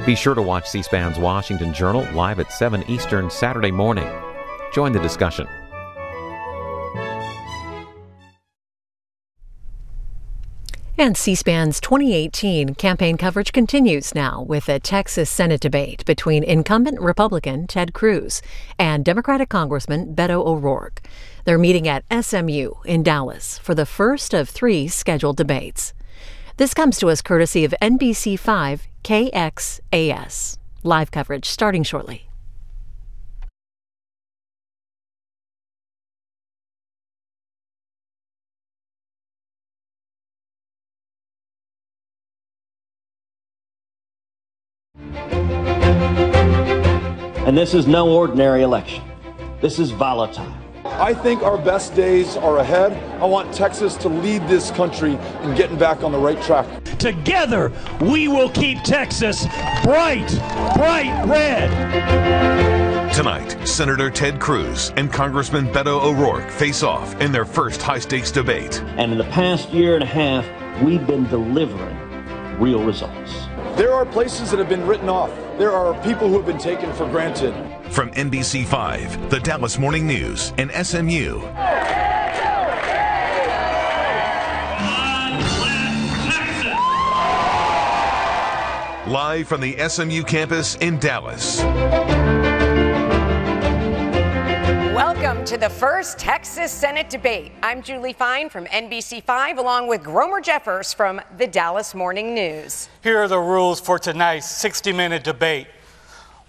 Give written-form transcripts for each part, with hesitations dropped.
Be sure to watch C-SPAN's Washington Journal live at 7 Eastern Saturday morning. Join the discussion. And C-SPAN's 2018 campaign coverage continues now with a Texas Senate debate between incumbent Republican Ted Cruz and Democratic Congressman Beto O'Rourke. They're meeting at SMU in Dallas for the first of 3 scheduled debates. This comes to us courtesy of NBC5 KXAS. Live coverage starting shortly. And this is no ordinary election. This is volatile. I think our best days are ahead. I want Texas to lead this country in getting back on the right track. Together, we will keep Texas bright, bright red. Tonight, Senator Ted Cruz and Congressman Beto O'Rourke face off in their first high-stakes debate. And in the past year and a half, we've been delivering real results. There are places that have been written off. There are people who have been taken for granted. From NBC5, the Dallas Morning News, and SMU. Live from the SMU campus in Dallas. Welcome to the first Texas Senate debate. I'm Julie Fine from NBC5, along with Gromer Jeffers from the Dallas Morning News. Here are the rules for tonight's 60-minute debate.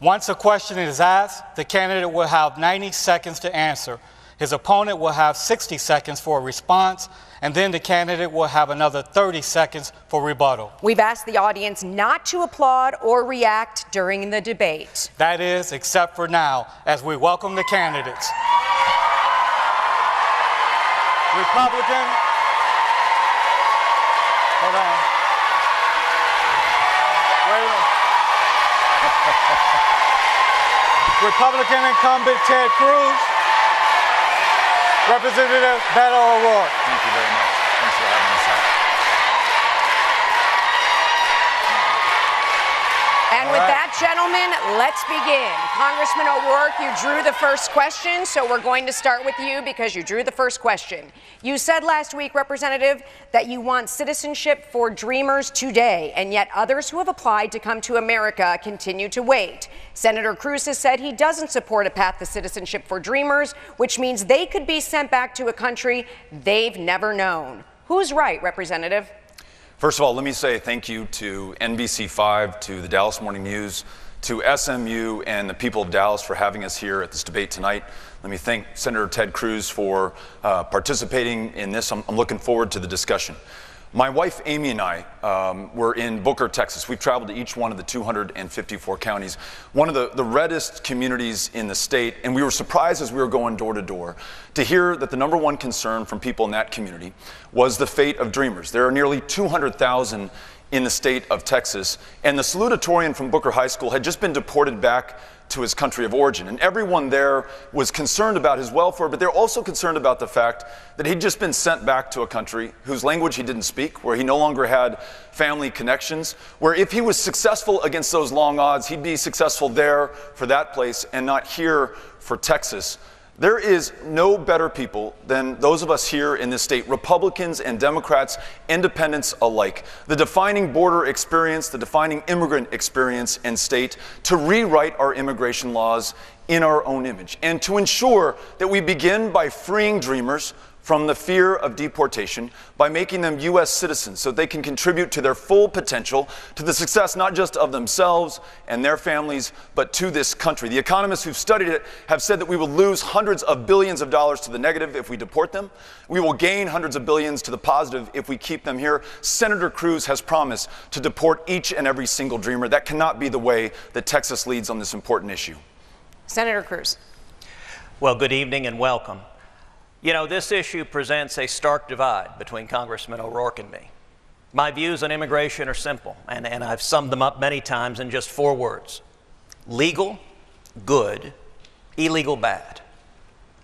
Once a question is asked, the candidate will have 90 seconds to answer. His opponent will have 60 seconds for a response, and then the candidate will have another 30 seconds for rebuttal. We've asked the audience not to applaud or react during the debate. That is, except for now, as we welcome the candidates. Republican. Hold on. Wait a minute. Republican incumbent Ted Cruz. Representative Beto O'Rourke. Thank you very much. Thanks for having us out. And with that, gentlemen, let's begin. Congressman O'Rourke, you drew the first question, so we're going to start with you because you drew the first question. You said last week, Representative, that you want citizenship for dreamers today, and yet others who have applied to come to America continue to wait. Senator Cruz has said he doesn't support a path to citizenship for dreamers, which means they could be sent back to a country they've never known. Who's right, Representative? First of all, let me say thank you to NBC5, to the Dallas Morning News, to SMU and the people of Dallas for having us here at this debate tonight. Let me thank Senator Ted Cruz for participating in this. I'm looking forward to the discussion. My wife, Amy, and I were in Booker, Texas. We've traveled to each one of the 254 counties, one of the reddest communities in the state, and we were surprised as we were going door to door to hear that the #1 concern from people in that community was the fate of dreamers. There are nearly 200,000 in the state of Texas, and the salutatorian from Booker High School had just been deported back to his country of origin. And everyone there was concerned about his welfare, but they're also concerned about the fact that he'd just been sent back to a country whose language he didn't speak, where he no longer had family connections, where if he was successful against those long odds, he'd be successful there for that place and not here for Texas. There is no better people than those of us here in this state, Republicans and Democrats, independents alike. The defining border experience, the defining immigrant experience in state, to rewrite our immigration laws in our own image, and to ensure that we begin by freeing dreamers from the fear of deportation by making them U.S. citizens so they can contribute to their full potential, to the success not just of themselves and their families, but to this country. The economists who've studied it have said that we will lose hundreds of billions of dollars to the negative if we deport them. We will gain hundreds of billions to the positive if we keep them here. Senator Cruz has promised to deport each and every single dreamer. That cannot be the way that Texas leads on this important issue. Senator Cruz. Well, good evening and welcome. You know, this issue presents a stark divide between Congressman O'Rourke and me. My views on immigration are simple, and I've summed them up many times in just 4 words. Legal, good, illegal, bad.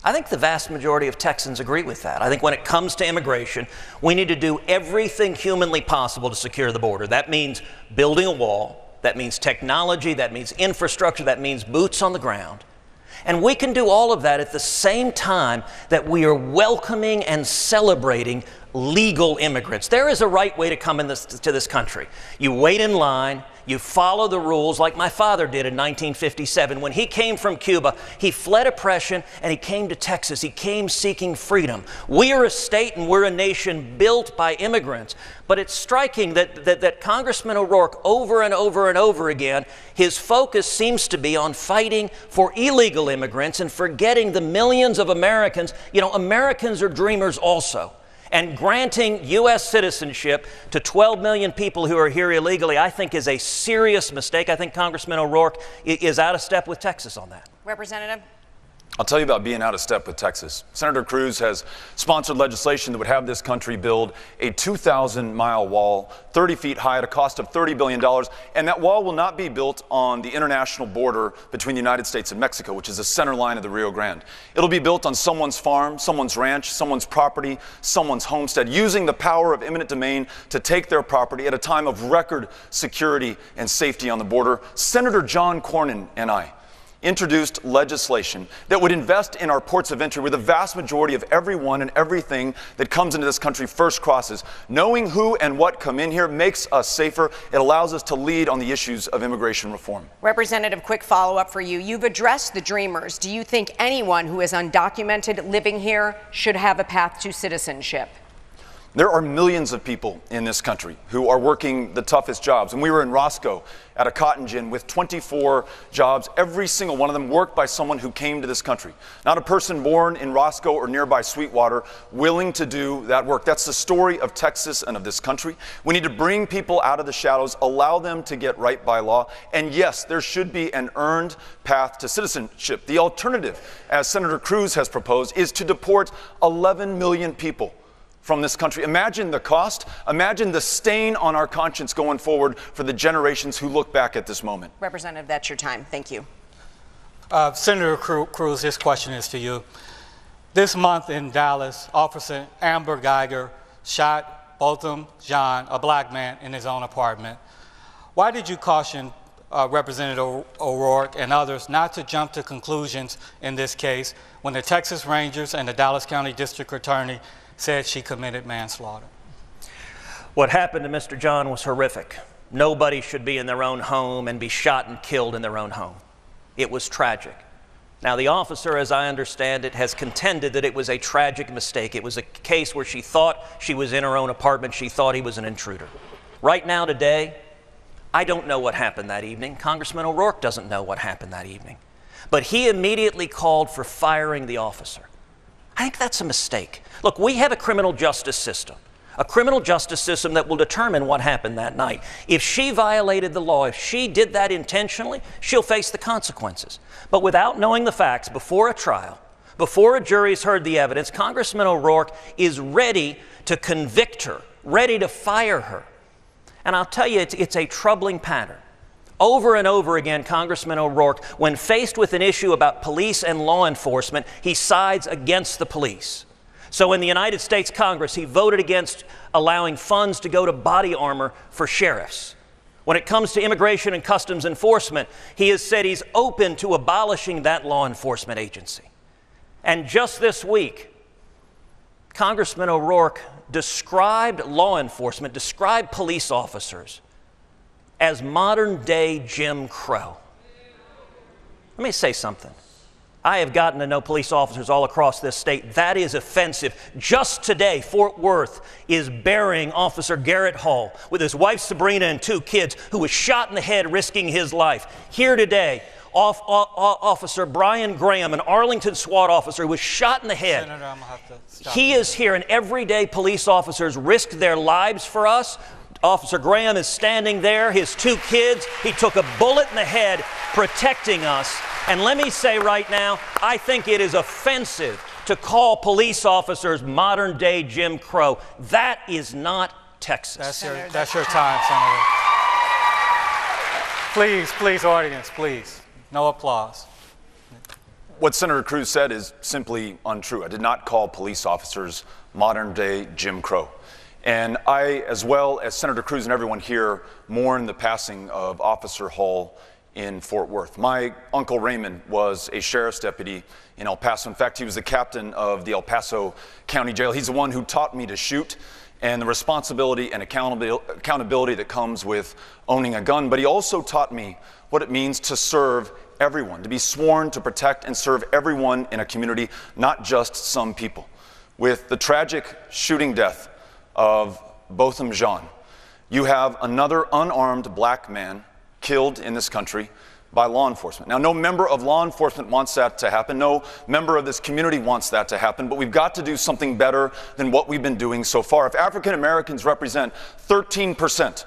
I think the vast majority of Texans agree with that. I think when it comes to immigration, we need to do everything humanly possible to secure the border. That means building a wall, that means technology, that means infrastructure, that means boots on the ground. And we can do all of that at the same time that we are welcoming and celebrating legal immigrants. There is a right way to come to this country. You wait in line, you follow the rules like my father did in 1957. When he came from Cuba, he fled oppression and he came to Texas. He came seeking freedom. We are a state and we're a nation built by immigrants. But it's striking that Congressman O'Rourke, over and over and over again, his focus seems to be on fighting for illegal immigrants and forgetting the millions of Americans. You know, Americans are dreamers also. And granting U.S. citizenship to 12 million people who are here illegally, I think, is a serious mistake. I think Congressman O'Rourke is out of step with Texas on that. Representative? I'll tell you about being out of step with Texas. Senator Cruz has sponsored legislation that would have this country build a 2,000-mile wall, 30 feet high, at a cost of $30 billion. And that wall will not be built on the international border between the United States and Mexico, which is the center line of the Rio Grande. It'll be built on someone's farm, someone's ranch, someone's property, someone's homestead, using the power of eminent domain to take their property at a time of record security and safety on the border. Senator John Cornyn and I introduced legislation that would invest in our ports of entry, where the vast majority of everyone and everything that comes into this country first crosses. Knowing who and what come in here makes us safer. It allows us to lead on the issues of immigration reform. Representative, quick follow-up for you. You've addressed the dreamers. Do you think anyone who is undocumented living here should have a path to citizenship? There are millions of people in this country who are working the toughest jobs. And we were in Roscoe at a cotton gin with 24 jobs. Every single one of them worked by someone who came to this country. Not a person born in Roscoe or nearby Sweetwater willing to do that work. That's the story of Texas and of this country. We need to bring people out of the shadows, allow them to get right by law. And yes, there should be an earned path to citizenship. The alternative, as Senator Cruz has proposed, is to deport 11 million people from this country. Imagine the cost. Imagine the stain on our conscience going forward for the generations who look back at this moment. Representative, that's your time. Thank you. Senator Cruz, this question is to you. This month in Dallas, Officer Amber Geiger shot Botham Jean, a black man, in his own apartment. Why did you caution Representative O'Rourke and others not to jump to conclusions in this case when the Texas Rangers and the Dallas County District Attorney said she committed manslaughter? What happened to Mr. John was horrific. Nobody should be in their own home and be shot and killed in their own home. It was tragic. Now, the officer, as I understand it, has contended that it was a tragic mistake. It was a case where she thought she was in her own apartment. She thought he was an intruder. Right now, today, I don't know what happened that evening. Congressman O'Rourke doesn't know what happened that evening. But he immediately called for firing the officer. I think that's a mistake. Look, we have a criminal justice system that will determine what happened that night. If she violated the law, if she did that intentionally, she'll face the consequences. But without knowing the facts before a trial, before a jury's heard the evidence, Congressman O'Rourke is ready to convict her, ready to fire her. And I'll tell you, it's a troubling pattern. Over and over again, Congressman O'Rourke, when faced with an issue about police and law enforcement, he sides against the police. So in the United States Congress, he voted against allowing funds to go to body armor for sheriffs. When it comes to immigration and customs enforcement, he has said he's open to abolishing that law enforcement agency. And just this week, Congressman O'Rourke described law enforcement, described police officers as modern-day Jim Crow. Let me say something. I have gotten to know police officers all across this state. That is offensive. Just today, Fort Worth is burying Officer Garrett Hall with his wife Sabrina and 2 kids, who was shot in the head risking his life. Here today, Officer Brian Graham, an Arlington SWAT officer, who was shot in the head. Senator, I'm gonna have to stop. He is here, and everyday police officers risk their lives for us. Officer Graham is standing there, his 2 kids. He took a bullet in the head protecting us. And let me say right now, I think it is offensive to call police officers modern-day Jim Crow. That is not Texas. That's your time, Senator. Please, audience, please. No applause. What Senator Cruz said is simply untrue. I did not call police officers modern-day Jim Crow. And I, as well as Senator Cruz and everyone here, mourn the passing of Officer Hall in Fort Worth. My uncle Raymond was a sheriff's deputy in El Paso. In fact, he was the captain of the El Paso County Jail. He's the one who taught me to shoot and the responsibility and accountability that comes with owning a gun. But he also taught me what it means to serve everyone, to be sworn to protect and serve everyone in a community, not just some people. With the tragic shooting death of Botham Jean, you have another unarmed black man killed in this country by law enforcement. Now, no member of law enforcement wants that to happen. No member of this community wants that to happen, but we've got to do something better than what we've been doing so far. If African Americans represent 13%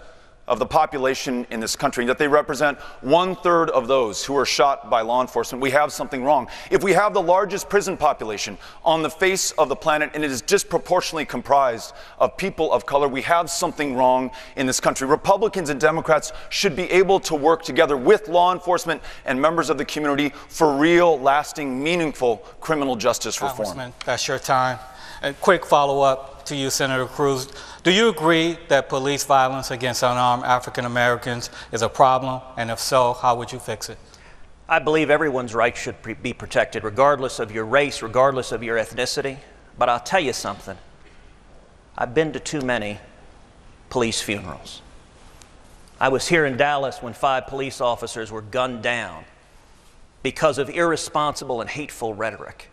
of the population in this country, that they represent 1/3 of those who are shot by law enforcement, we have something wrong. If we have the largest prison population on the face of the planet and it is disproportionately comprised of people of color, we have something wrong in this country. Republicans and Democrats should be able to work together with law enforcement and members of the community for real, lasting, meaningful criminal justice reform. Congressman, that's your time. A quick follow-up to you, Senator Cruz. Do you agree that police violence against unarmed African Americans is a problem? And if so, how would you fix it? I believe everyone's rights should be protected, regardless of your race, regardless of your ethnicity. But I'll tell you something. I've been to too many police funerals. I was here in Dallas when 5 police officers were gunned down because of irresponsible and hateful rhetoric.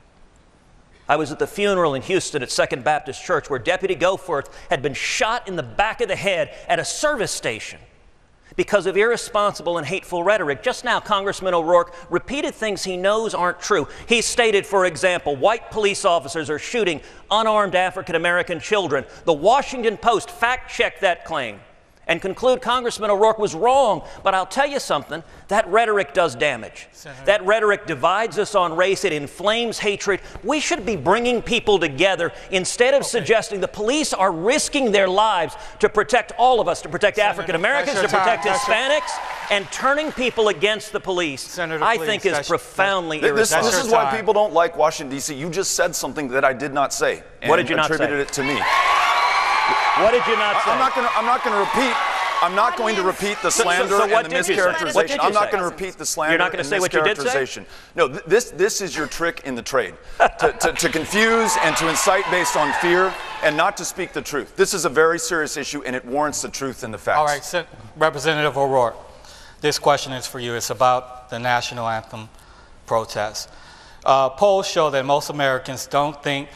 I was at the funeral in Houston at Second Baptist Church where Deputy Goforth had been shot in the back of the head at a service station because of irresponsible and hateful rhetoric. Just now, Congressman O'Rourke repeated things he knows aren't true. He stated, for example, white police officers are shooting unarmed African American children. The Washington Post fact-checked that claim and conclude Congressman O'Rourke was wrong. But I'll tell you something, that rhetoric does damage. Senator. That rhetoric divides us on race. It inflames hatred. We should be bringing people together instead of suggesting the police are risking their lives to protect all of us, to protect African Americans, to protect Hispanics, and turning people against the police, Senator, I think is profoundly irresponsible. This is why people don't like Washington, D.C. You just said something that I did not say. What did you not say? Attributed it to me. What did you not say? I'm not going to repeat the slander and the mischaracterization. I'm not going to repeat the slander. You're not going to say what you did say? No, this is your trick in the trade, to confuse and to incite based on fear and not to speak the truth. This is a very serious issue and it warrants the truth and the facts. All right, Representative O'Rourke, this question is for you. It's about the national anthem protest. Polls show that most Americans don't think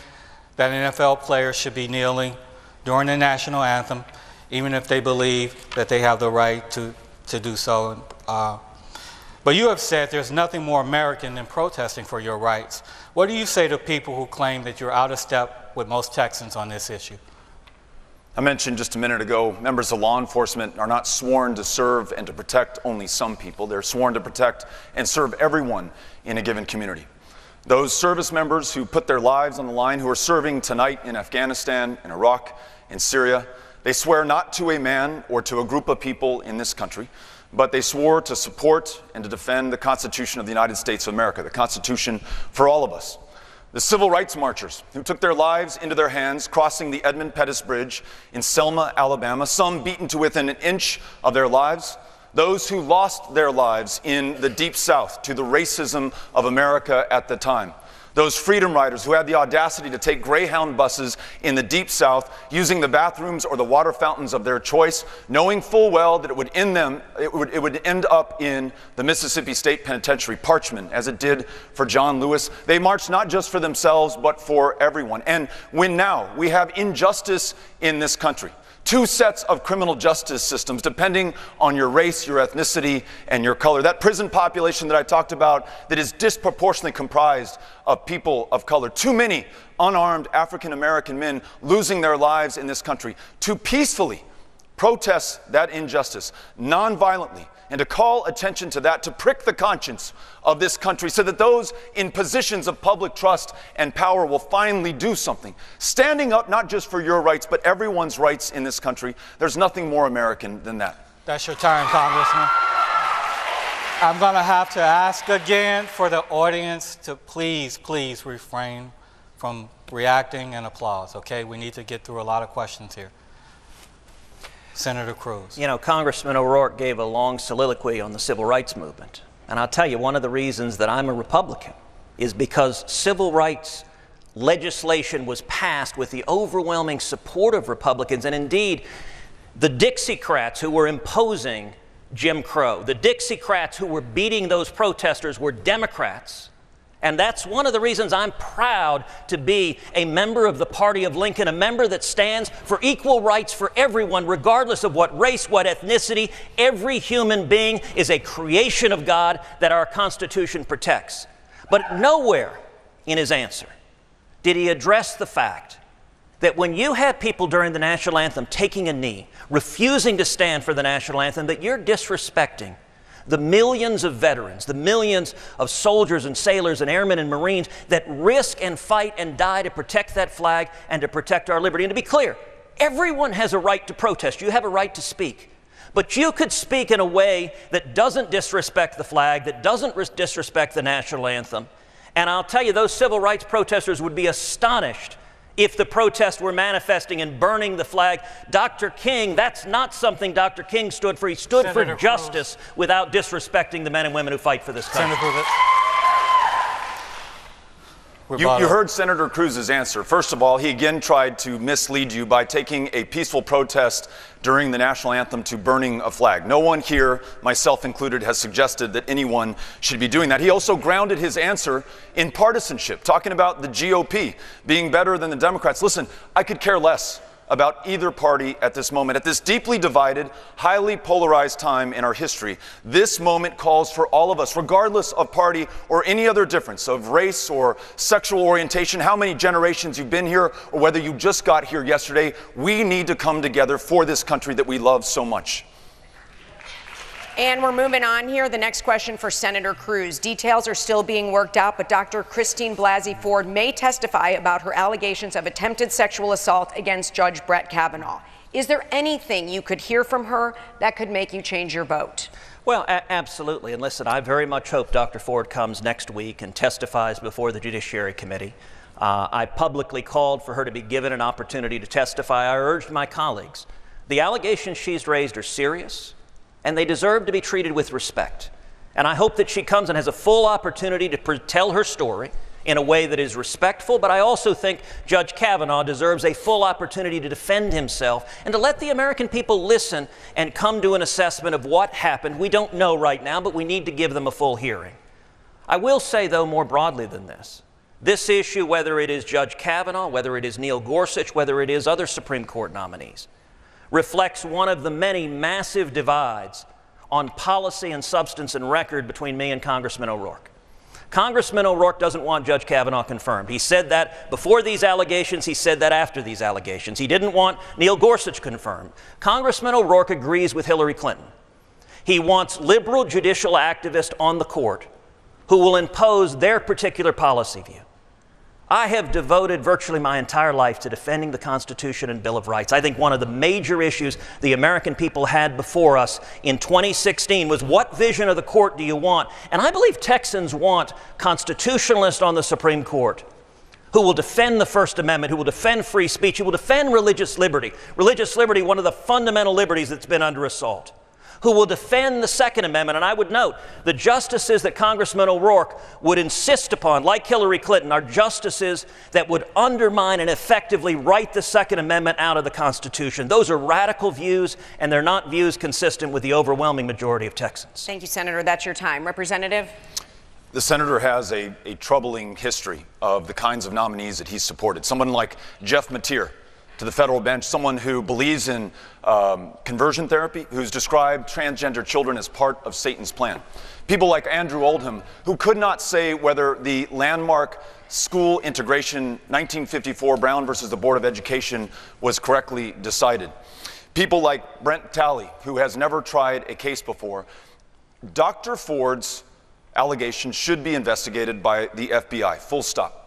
that NFL players should be kneeling during the national anthem, even if they believe that they have the right to do so. But you have said there's nothing more American than protesting for your rights. What do you say to people who claim that you're out of step with most Texans on this issue? I mentioned just a minute ago, members of law enforcement are not sworn to serve and to protect only some people. They're sworn to protect and serve everyone in a given community. Those service members who put their lives on the line, who are serving tonight in Afghanistan, in Iraq, in Syria, they swear not to a man or to a group of people in this country, but they swore to support and to defend the Constitution of the United States of America, the Constitution for all of us. The civil rights marchers who took their lives into their hands crossing the Edmund Pettus Bridge in Selma, Alabama, some beaten to within an inch of their lives, those who lost their lives in the Deep South to the racism of America at the time. Those freedom riders who had the audacity to take Greyhound buses in the Deep South, using the bathrooms or the water fountains of their choice, knowing full well that it would end up in the Mississippi State Penitentiary, Parchman, as it did for John Lewis. They marched not just for themselves, but for everyone. And when now we have injustice in this country, two sets of criminal justice systems depending on your race, your ethnicity, and your color. That prison population that I talked about that is disproportionately comprised of people of color. Too many unarmed African American men losing their lives in this country. To peacefully protest that injustice nonviolently and to call attention to that, to prick the conscience of this country so that those in positions of public trust and power will finally do something. Standing up not just for your rights, but everyone's rights in this country. There's nothing more American than that. That's your time, Congressman. I'm going to have to ask again for the audience to please refrain from reacting and applause, okay? We need to get through a lot of questions here. Senator Cruz. You know, Congressman O'Rourke gave a long soliloquy on the civil rights movement. And I'll tell you, one of the reasons that I'm a Republican is because civil rights legislation was passed with the overwhelming support of Republicans. And indeed, the Dixiecrats who were imposing Jim Crow, the Dixiecrats who were beating those protesters were Democrats. And that's one of the reasons I'm proud to be a member of the Party of Lincoln, a member that stands for equal rights for everyone, regardless of what race, what ethnicity. Every human being is a creation of God that our Constitution protects. But nowhere in his answer did he address the fact that when you have people during the national anthem taking a knee, refusing to stand for the national anthem, that you're disrespecting the millions of veterans, the millions of soldiers and sailors and airmen and Marines that risk and fight and die to protect that flag and to protect our liberty. And to be clear, everyone has a right to protest. You have a right to speak. But you could speak in a way that doesn't disrespect the flag, that doesn't disrespect the national anthem. And I'll tell you, those civil rights protesters would be astonished if the protests were manifesting and burning the flag. Dr. King, that's not something Dr. King stood for. He stood for justice without disrespecting the men and women who fight for this country. You heard Senator Cruz's answer. First of all, he again tried to mislead you by taking a peaceful protest during the national anthem to burning a flag. No one here, myself included, has suggested that anyone should be doing that. He also grounded his answer in partisanship, talking about the GOP being better than the Democrats. Listen, I could care less about either party at this moment. At this deeply divided, highly polarized time in our history, this moment calls for all of us, regardless of party or any other difference of race or sexual orientation, how many generations you've been here, or whether you just got here yesterday. We need to come together for this country that we love so much. And we're moving on here. The next question for Senator Cruz. Details are still being worked out, but Dr. Christine Blasey Ford may testify about her allegations of attempted sexual assault against Judge Brett Kavanaugh. Is there anything you could hear from her that could make you change your vote? Well, absolutely. And listen, I very much hope Dr. Ford comes next week and testifies before the Judiciary Committee. I publicly called for her to be given an opportunity to testify. I urged my colleagues. The allegations she's raised are serious, and they deserve to be treated with respect. And I hope that she comes and has a full opportunity to tell her story in a way that is respectful, but I also think Judge Kavanaugh deserves a full opportunity to defend himself and to let the American people listen and come to an assessment of what happened. We don't know right now, but we need to give them a full hearing. I will say, though, more broadly than this issue, whether it is Judge Kavanaugh, whether it is Neil Gorsuch, whether it is other Supreme Court nominees, reflects one of the many massive divides on policy and substance and record between me and Congressman O'Rourke. Congressman O'Rourke doesn't want Judge Kavanaugh confirmed. He said that before these allegations. He said that after these allegations. He didn't want Neil Gorsuch confirmed. Congressman O'Rourke agrees with Hillary Clinton. He wants liberal judicial activists on the court who will impose their particular policy view. I have devoted virtually my entire life to defending the Constitution and Bill of Rights. I think one of the major issues the American people had before us in 2016 was, what vision of the court do you want? And I believe Texans want constitutionalists on the Supreme Court who will defend the First Amendment, who will defend free speech, who will defend religious liberty. Religious liberty, one of the fundamental liberties that's been under assault. Who will defend the Second Amendment. And I would note, the justices that Congressman O'Rourke would insist upon, like Hillary Clinton, are justices that would undermine and effectively write the Second Amendment out of the Constitution. Those are radical views, and they're not views consistent with the overwhelming majority of Texans. Thank you, Senator. That's your time. Representative? The senator has a troubling history of the kinds of nominees that he's supported. Someone like Jeff Mateer to the federal bench, someone who believes in conversion therapy, who's described transgender children as part of Satan's plan. People like Andrew Oldham, who could not say whether the landmark school integration 1954 Brown versus the Board of Education was correctly decided. People like Brent Talley, who has never tried a case before. Dr. Ford's allegations should be investigated by the FBI, full stop.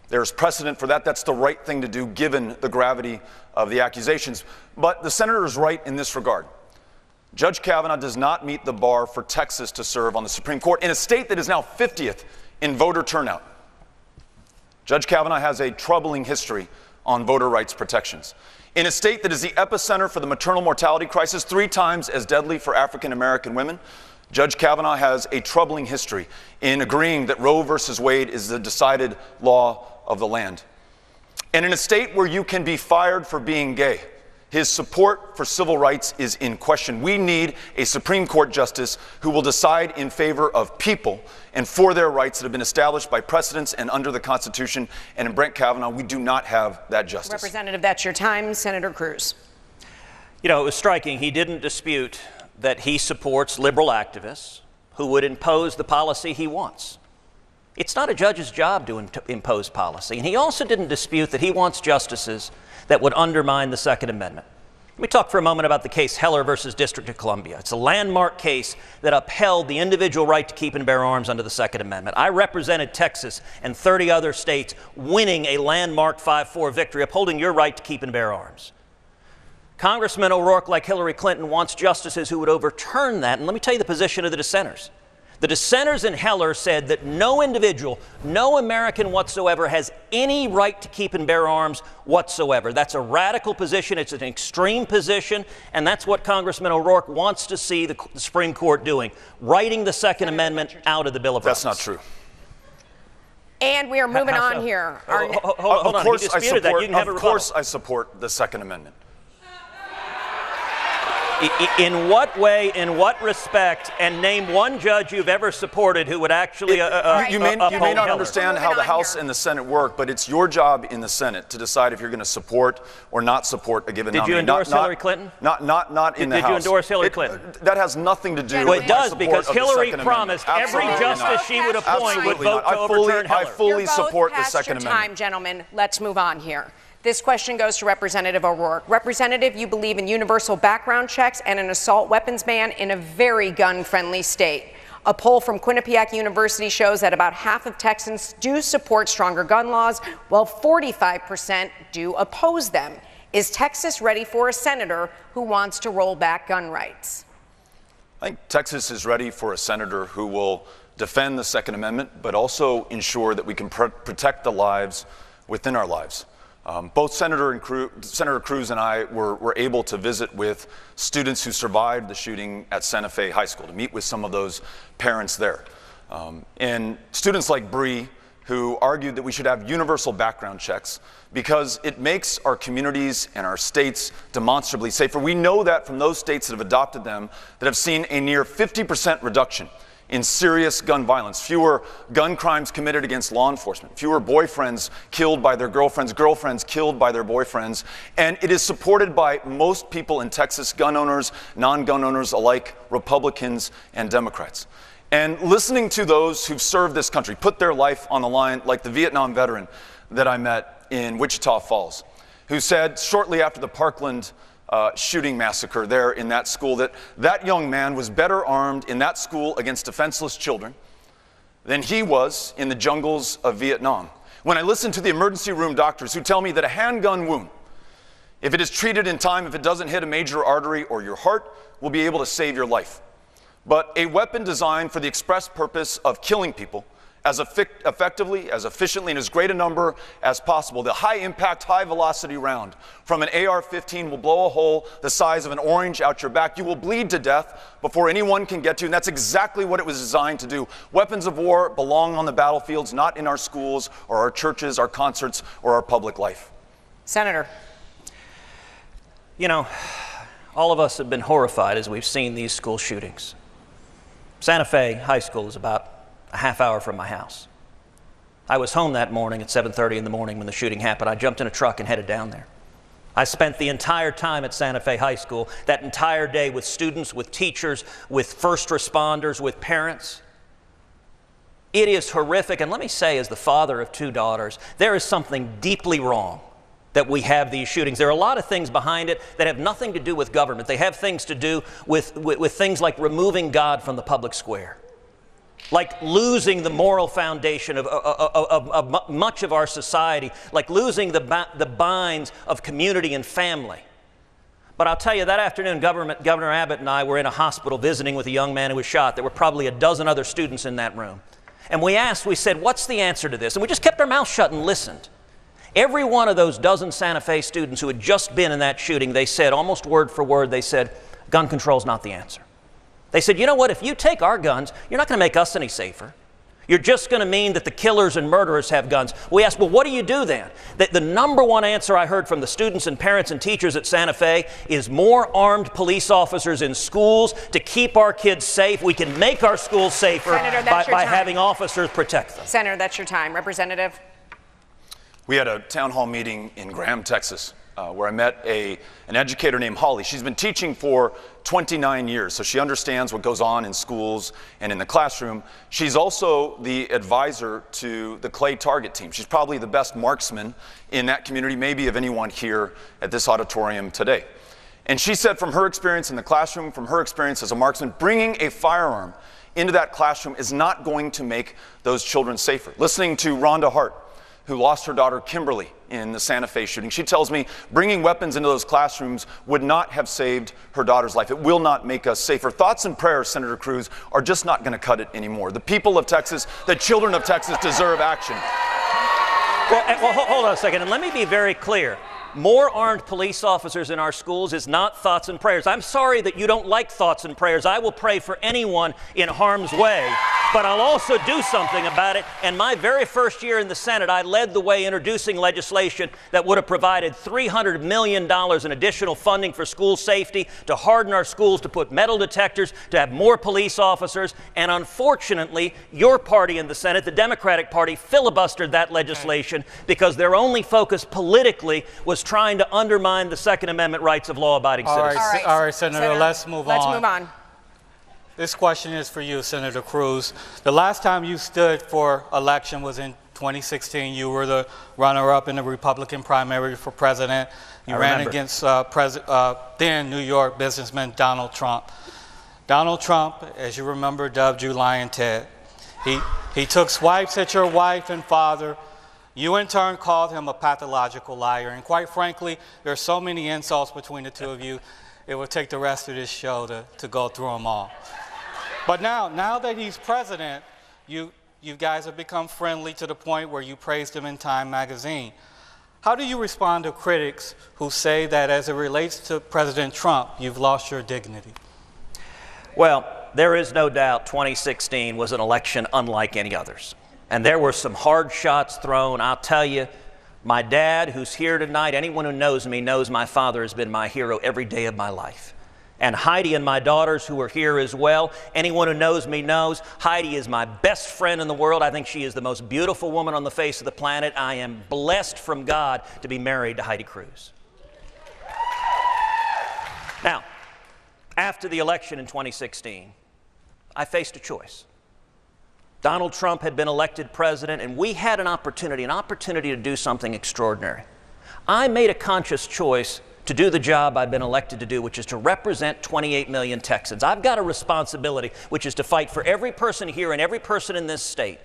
There's precedent for that. That's the right thing to do given the gravity of the accusations. But the senator is right in this regard. Judge Kavanaugh does not meet the bar for Texas to serve on the Supreme Court in a state that is now 50th in voter turnout. Judge Kavanaugh has a troubling history on voter rights protections. In a state that is the epicenter for the maternal mortality crisis, 3 times as deadly for African American women, Judge Kavanaugh has a troubling history in agreeing that Roe versus Wade is the decided law of the land. And in a state where you can be fired for being gay, his support for civil rights is in question. We need a Supreme Court justice who will decide in favor of people and for their rights that have been established by precedents and under the Constitution. And in Brett Kavanaugh, we do not have that justice. Representative, that's your time. Senator Cruz. You know, it was striking. He didn't dispute that he supports liberal activists who would impose the policy he wants. It's not a judge's job to impose policy. And he also didn't dispute that he wants justices that would undermine the Second Amendment. Let me talk for a moment about the case Heller versus District of Columbia. It's a landmark case that upheld the individual right to keep and bear arms under the Second Amendment. I represented Texas and 30 other states winning a landmark 5-4 victory, upholding your right to keep and bear arms. Congressman O'Rourke, like Hillary Clinton, wants justices who would overturn that. And let me tell you the position of the dissenters. The dissenters in Heller said that no individual, no American whatsoever has any right to keep and bear arms whatsoever. That's a radical position. It's an extreme position. And that's what Congressman O'Rourke wants to see the Supreme Court doing, writing the Second Amendment out of the Bill of Rights. That's not true. And we are moving on here. Hold on. He disputed that. You can have a rebuttal. Of course I support the Second Amendment. In what way, in what respect, and name one judge you've ever supported who would actually you may not Heller. understand how the House and the Senate work, but it's your job in the Senate to decide if you're going to support or not support a given nominee. Did you endorse Hillary Clinton? Not in the House. Did you endorse Hillary Clinton? That has nothing to do with Well, it does, my because support of the Hillary Second promised Amendment. every Absolutely justice not. she would appoint would Absolutely vote not. to overturn I Heller. fully support the Past Second your Amendment. time, gentlemen. Let's move on here. This question goes to Representative O'Rourke. Representative, you believe in universal background checks and an assault weapons ban in a very gun-friendly state. A poll from Quinnipiac University shows that about half of Texans do support stronger gun laws, while 45% do oppose them. Is Texas ready for a senator who wants to roll back gun rights? I think Texas is ready for a senator who will defend the Second Amendment, but also ensure that we can protect the lives within our lives. Both Senator Cruz and I were able to visit with students who survived the shooting at Santa Fe High School, to meet with some of those parents there. And students like Bree, who argued that we should have universal background checks because it makes our communities and our states demonstrably safer. We know that from those states that have adopted them, that have seen a near 50% reduction in serious gun violence, fewer gun crimes committed against law enforcement, fewer boyfriends killed by their girlfriends, girlfriends killed by their boyfriends. And it is supported by most people in Texas, gun owners, non-gun owners alike, Republicans and Democrats. And listening to those who've served this country, put their life on the line, like the Vietnam veteran that I met in Wichita Falls, who said shortly after the Parkland shooting massacre there in that school that young man was better armed in that school against defenseless children than he was in the jungles of Vietnam. When I listen to the emergency room doctors who tell me that a handgun wound, if it is treated in time, if it doesn't hit a major artery or your heart, will be able to save your life. But a weapon designed for the express purpose of killing people as effectively, as efficiently, and as great a number as possible. The high-impact, high-velocity round from an AR-15 will blow a hole the size of an orange out your back. You will bleed to death before anyone can get to you, and that's exactly what it was designed to do. Weapons of war belong on the battlefields, not in our schools or our churches, our concerts, or our public life. Senator. You know, all of us have been horrified as we've seen these school shootings. Santa Fe High School is about a half hour from my house. I was home that morning at 7:30 in the morning when the shooting happened. I jumped in a truck and headed down there. I spent the entire time at Santa Fe High School, that entire day, with students, with teachers, with first responders, with parents. It is horrific, and let me say, as the father of 2 daughters, there is something deeply wrong that we have these shootings. There are a lot of things behind it that have nothing to do with government. They have things to do with things like removing God from the public square, like losing the moral foundation of much of our society, like losing the binds of community and family. But I'll tell you, that afternoon, Governor Abbott and I were in a hospital visiting with a young man who was shot. There were probably a dozen other students in that room. And we said, what's the answer to this? And we just kept our mouths shut and listened. Every one of those dozen Santa Fe students who had just been in that shooting, they said, almost word for word, they said, gun control's not the answer. They said, you know what, if you take our guns, you're not going to make us any safer. You're just going to mean that the killers and murderers have guns. We asked, well, what do you do then? The number one answer I heard from the students and parents and teachers at Santa Fe is more armed police officers in schools to keep our kids safe. We can make our schools safer by having officers protect them. Senator, that's your time. Representative? We had a town hall meeting in Graham, Texas, where I met an educator named Holly. She's been teaching for 29 years, so she understands what goes on in schools and in the classroom. She's also the advisor to the Clay Target team. She's probably the best marksman in that community, maybe of anyone here at this auditorium today. And she said from her experience in the classroom, from her experience as a marksman, bringing a firearm into that classroom is not going to make those children safer. Listening to Rhonda Hart, who lost her daughter Kimberly in the Santa Fe shooting, she tells me bringing weapons into those classrooms would not have saved her daughter's life. It will not make us safer. Thoughts and prayers, Senator Cruz, are just not going to cut it anymore. The people of Texas, the children of Texas deserve action. Well, hold on a second, and let me be very clear. More armed police officers in our schools is not thoughts and prayers. I'm sorry that you don't like thoughts and prayers. I will pray for anyone in harm's way, but I'll also do something about it. And my very first year in the Senate, I led the way introducing legislation that would have provided $300 million in additional funding for school safety, to harden our schools, to put metal detectors, to have more police officers. And unfortunately, your party in the Senate, the Democratic Party, filibustered that legislation because their only focus politically was trying to undermine the Second Amendment rights of law-abiding citizens. All right, Senator, let's move on. Let's move on. This question is for you, Senator Cruz. The last time you stood for election was in 2016. You were the runner-up in the Republican primary for president. You ran against then New York businessman Donald Trump. Donald Trump, as you remember, dubbed you Lion Ted. He took swipes at your wife and father. You in turn called him a pathological liar. And quite frankly, there are so many insults between the two of you, it would take the rest of this show to go through them all. But now that he's president, you guys have become friendly to the point where you praised him in Time magazine. How do you respond to critics who say that as it relates to President Trump, you've lost your dignity? Well, there is no doubt 2016 was an election unlike any others. And there were some hard shots thrown. I'll tell you, my dad, who's here tonight, anyone who knows me knows my father has been my hero every day of my life. And Heidi and my daughters, who are here as well, anyone who knows me knows Heidi is my best friend in the world. I think she is the most beautiful woman on the face of the planet. I am blessed from God to be married to Heidi Cruz. Now, after the election in 2016, I faced a choice. Donald Trump had been elected president, and we had an opportunity to do something extraordinary. I made a conscious choice to do the job I've been elected to do, which is to represent 28 million Texans. I've got a responsibility, which is to fight for every person here and every person in this state.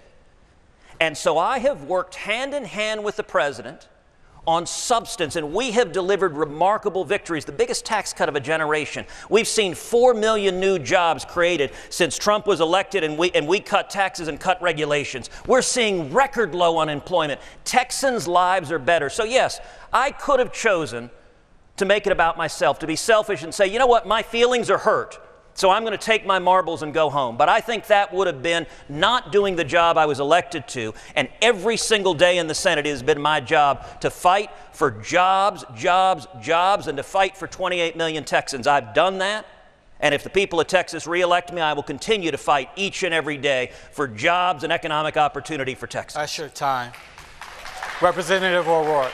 And so I have worked hand in hand with the president on substance, and we have delivered remarkable victories, the biggest tax cut of a generation. We've seen 4 million new jobs created since Trump was elected, and we cut taxes and cut regulations. We're seeing record low unemployment. Texans' lives are better. So yes, I could have chosen to make it about myself, to be selfish and say, you know what, my feelings are hurt, so I'm going to take my marbles and go home. But I think that would have been not doing the job I was elected to. And every single day in the Senate, it has been my job to fight for jobs, jobs, jobs, and to fight for 28 million Texans. I've done that. And if the people of Texas re-elect me, I will continue to fight each and every day for jobs and economic opportunity for Texas. That's your time. Representative O'Rourke.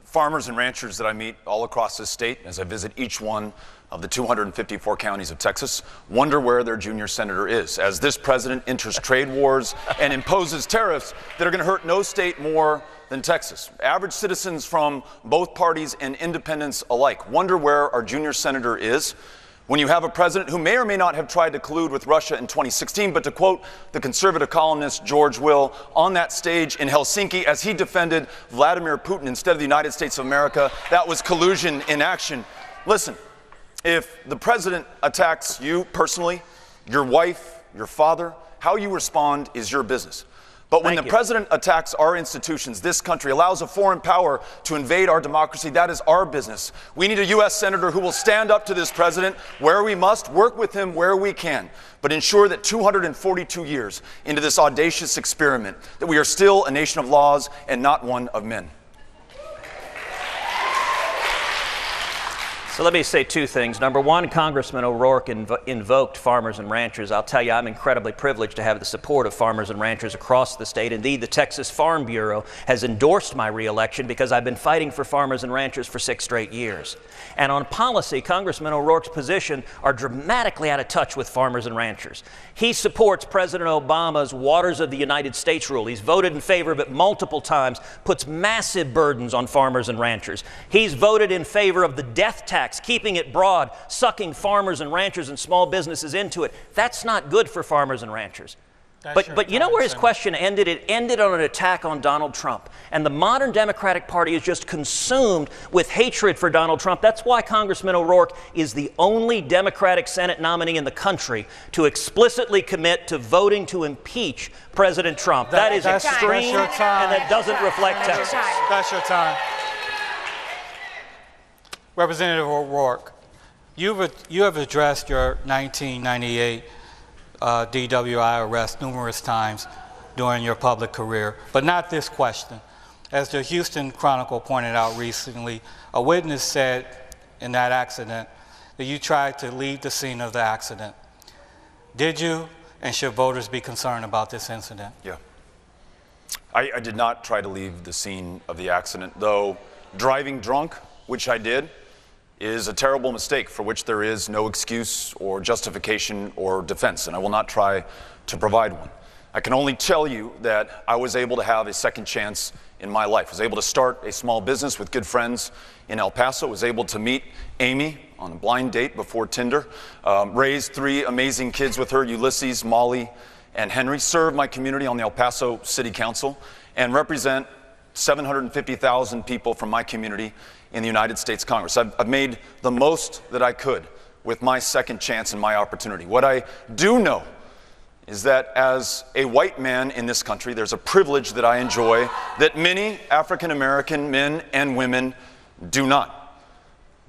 Farmers and ranchers that I meet all across this state as I visit each one of the 254 counties of Texas wonder where their junior senator is as this president enters trade wars and imposes tariffs that are going to hurt no state more than Texas. Average citizens from both parties and independents alike wonder where our junior senator is when you have a president who may or may not have tried to collude with Russia in 2016, but to quote the conservative columnist George Will on that stage in Helsinki as he defended Vladimir Putin instead of the United States of America, that was collusion in action. Listen, if the president attacks you personally, your wife, your father, how you respond is your business. But when the president attacks our institutions, this country, allows a foreign power to invade our democracy, that is our business. We need a U.S. senator who will stand up to this president where we must, work with him where we can, but ensure that 242 years into this audacious experiment, that we are still a nation of laws and not one of men. So let me say two things. Number one, Congressman O'Rourke invoked farmers and ranchers. I'll tell you, I'm incredibly privileged to have the support of farmers and ranchers across the state. Indeed, the Texas Farm Bureau has endorsed my reelection because I've been fighting for farmers and ranchers for 6 straight years. And on policy, Congressman O'Rourke's position are dramatically out of touch with farmers and ranchers. He supports President Obama's Waters of the United States rule. He's voted in favor of it multiple times, puts massive burdens on farmers and ranchers. He's voted in favor of the death tax, keeping it broad, sucking farmers and ranchers and small businesses into it. That's not good for farmers and ranchers. But you know where his question ended? It ended on an attack on Donald Trump. And the modern Democratic Party is just consumed with hatred for Donald Trump. That's why Congressman O'Rourke is the only Democratic Senate nominee in the country to explicitly commit to voting to impeach President Trump. That is extreme, and that doesn't reflect Texas. That's your time. Representative O'Rourke, you have addressed your 1998 DWI arrest numerous times during your public career, but not this question. As the Houston Chronicle pointed out recently, a witness said in that accident that you tried to leave the scene of the accident. Did you, and should voters be concerned about this incident? Yeah. I did not try to leave the scene of the accident, though driving drunk, which I did, is a terrible mistake for which there is no excuse or justification or defense, and I will not try to provide one. I can only tell you that I was able to have a second chance in my life. I was able to start a small business with good friends in El Paso, was able to meet Amy on a blind date before Tinder, raised 3 amazing kids with her, Ulysses, Molly, and Henry, serve my community on the El Paso City Council, and represent 750,000 people from my community in the United States Congress. I've made the most that I could with my second chance and my opportunity. What I do know is that as a white man in this country, there's a privilege that I enjoy that many African American men and women do not.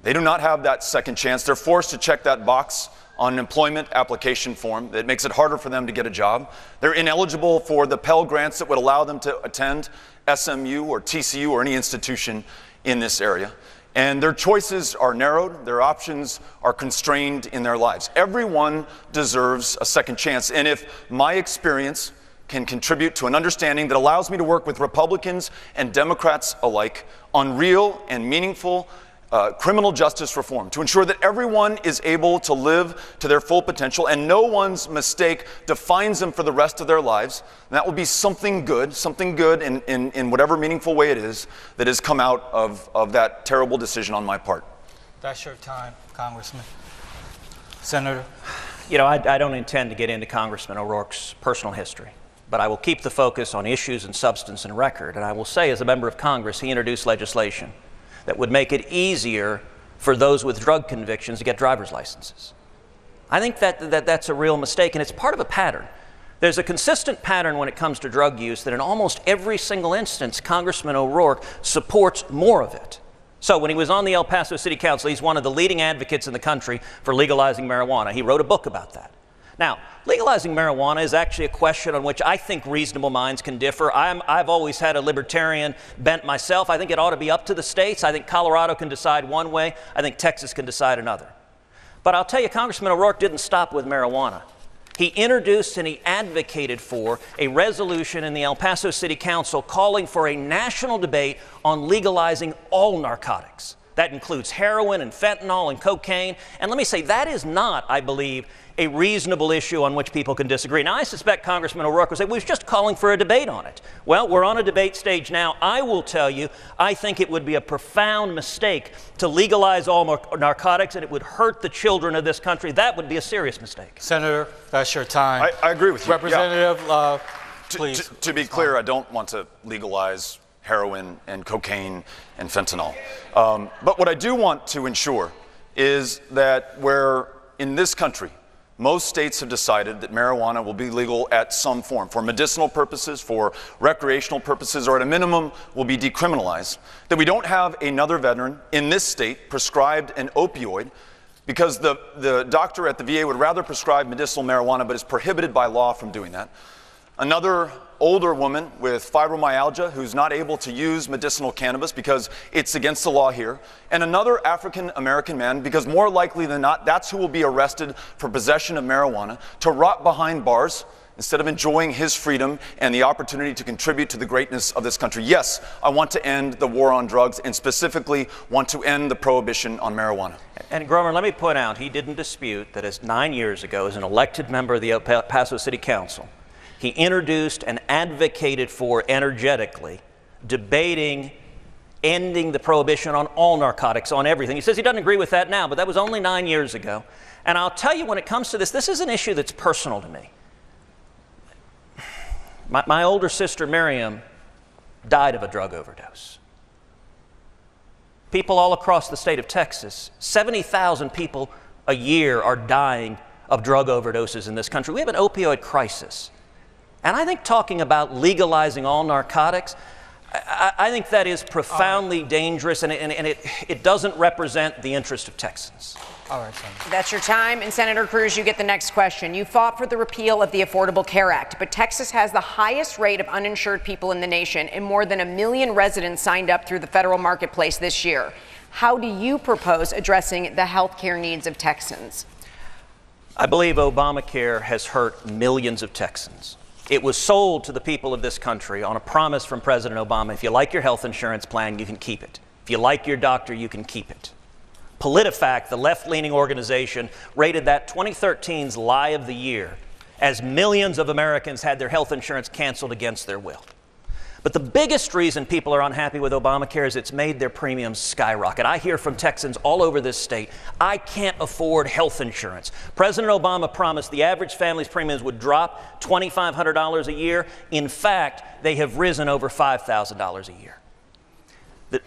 They do not have that second chance. They're forced to check that box on an employment application form that makes it harder for them to get a job. They're ineligible for the Pell Grants that would allow them to attend SMU or TCU or any institution in this area. And their choices are narrowed, their options are constrained in their lives. Everyone deserves a second chance. And if my experience can contribute to an understanding that allows me to work with Republicans and Democrats alike on real and meaningful criminal justice reform to ensure that everyone is able to live to their full potential and no one's mistake defines them for the rest of their lives, and that will be something good in whatever meaningful way it is that has come out of that terrible decision on my part. That's your time, Congressman. Senator? You know, I don't intend to get into Congressman O'Rourke's personal history, but I will keep the focus on issues and substance and record. And I will say, as a member of Congress, he introduced legislation that would make it easier for those with drug convictions to get driver's licenses. I think that's a real mistake, and it's part of a pattern. There's a consistent pattern when it comes to drug use that in almost every single instance, Congressman O'Rourke supports more of it. So when he was on the El Paso City Council, he's one of the leading advocates in the country for legalizing marijuana. He wrote a book about that. Now, legalizing marijuana is actually a question on which I think reasonable minds can differ. I've always had a libertarian bent myself. I think it ought to be up to the states. I think Colorado can decide one way. I think Texas can decide another. But I'll tell you, Congressman O'Rourke didn't stop with marijuana. He introduced and he advocated for a resolution in the El Paso City Council calling for a national debate on legalizing all narcotics. That includes heroin and fentanyl and cocaine. And let me say, that is not, I believe, a reasonable issue on which people can disagree. Now, I suspect Congressman O'Rourke will say, we was just calling for a debate on it. Well, we're on a debate stage now. I will tell you, I think it would be a profound mistake to legalize all narcotics, and it would hurt the children of this country. That would be a serious mistake. Senator, that's your time. I agree with you. Representative, please. To be clear, I don't want to legalize heroin and cocaine and fentanyl. But what I do want to ensure is that where in this country most states have decided that marijuana will be legal at some form, for medicinal purposes, for recreational purposes, or at a minimum will be decriminalized, that we don't have another veteran in this state prescribed an opioid because the doctor at the VA would rather prescribe medicinal marijuana but is prohibited by law from doing that. Another older woman with fibromyalgia who's not able to use medicinal cannabis because it's against the law here, and another African American man, because more likely than not, that's who will be arrested for possession of marijuana, to rot behind bars instead of enjoying his freedom and the opportunity to contribute to the greatness of this country. Yes, I want to end the war on drugs and specifically want to end the prohibition on marijuana. And Grover, let me point out, he didn't dispute that as 9 years ago, as an elected member of the El Paso City Council, he introduced and advocated for energetically debating ending the prohibition on all narcotics, on everything. He says he doesn't agree with that now, but that was only 9 years ago. And I'll tell you, when it comes to this is an issue that's personal to me. My older sister, Miriam, died of a drug overdose. People all across the state of Texas, 70,000 people a year are dying of drug overdoses in this country. We have an opioid crisis. And I think talking about legalizing all narcotics, I think that is profoundly dangerous, and it doesn't represent the interest of Texans. All right, Senator. That's your time. And Senator Cruz, you get the next question. You fought for the repeal of the Affordable Care Act, but Texas has the highest rate of uninsured people in the nation, and more than 1 million residents signed up through the federal marketplace this year. How do you propose addressing the health care needs of Texans? I believe Obamacare has hurt millions of Texans. It was sold to the people of this country on a promise from President Obama: if you like your health insurance plan, you can keep it. If you like your doctor, you can keep it. PolitiFact, the left-leaning organization, rated that 2013's lie of the year as millions of Americans had their health insurance canceled against their will. But the biggest reason people are unhappy with Obamacare is it's made their premiums skyrocket. I hear from Texans all over this state, I can't afford health insurance. President Obama promised the average family's premiums would drop $2,500 a year. In fact, they have risen over $5,000 a year.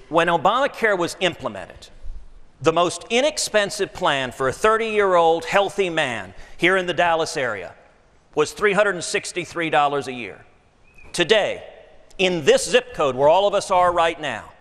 When Obamacare was implemented, the most inexpensive plan for a 30-year-old healthy man here in the Dallas area was $363 a year. Today, in this zip code where all of us are right now,